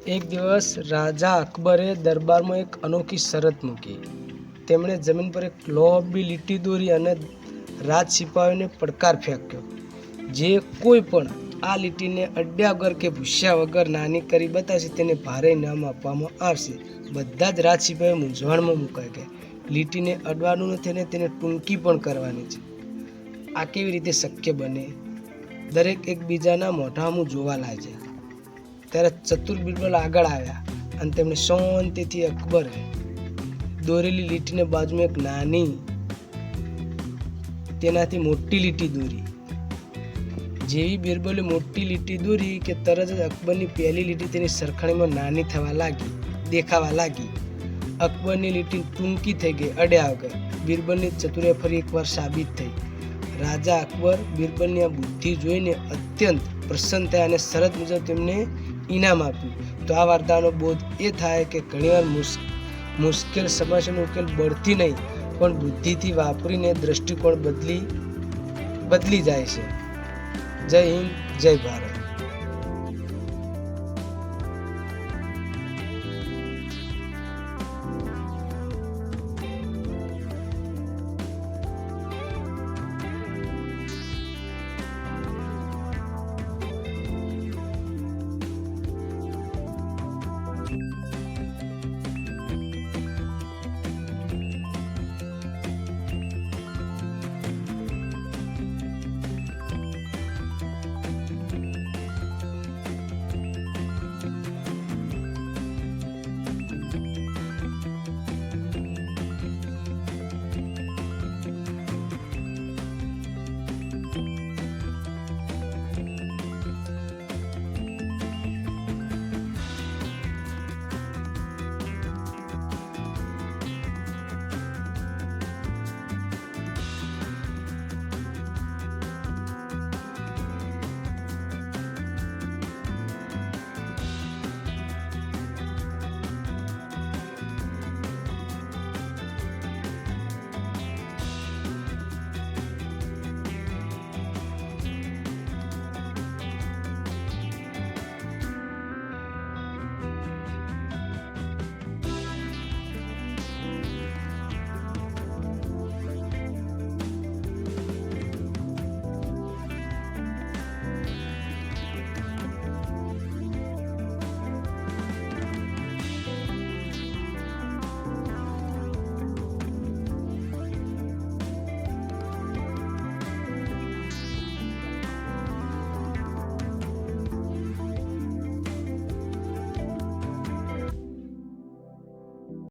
એક દિવસ રાજા અકબરે દરબારમાં એક અનોખી શરત મૂકી. તેમણે જમીન પર એક લોહી લીટી દોરી અને રાજ સિપાહીઓને પડકાર ફેંક્યો, જે કોઈ પણ આ લીટીને અડ્યા વગર કે ભૂસ્યા વગર નાની કરી બતાવશે તેને ભારે ઇનામ આપવામાં આવશે. બધા જ રાજ સિપાહીઓ મૂંઝવણમાં મુકાઈ ગયા. લીટીને અડવાનું નથી અને તેને ટૂંકી પણ કરવાની છે. આ કેવી રીતે શક્ય બને? દરેક એકબીજાના મોઢામાં જોવા લાગ્યા. ત્યારે ચતુર બિરબલ આગળ આવ્યા અને તેમણે શાંતિથી અકબરે દોરેલી લીટીને બાજુમાં એક નાની તેનાથી મોટી લીટી દોરી. જેવી બિરબલે મોટી લીટી દોરી કે તરત જ અકબરની પહેલી લીટી તેની સરખામણીમાં નાની દેખાવા લાગી. અકબરની લીટી ટૂંકી થઈ ગઈ, અડ્યા વગર. બિરબલની ચતુરાઈ ફરી એકવાર સાબિત થઈ. રાજા અકબર બિરબલની આ બુદ્ધિ જોઈને અત્યંત પ્રસન્ન થયા અને શરત મુજબ તેમને ઇનામ આપ્યું. તો આ વાર્તાનો બોધ એ થાય કે ઘણીવાર મુશ્કેલ સમસ્યાનો ઉકેલ બળથી નહીં પણ બુદ્ધિથી વાપરીને દ્રષ્ટિકોણ બદલી જાય છે. જય હિન્દ, જય ભારત.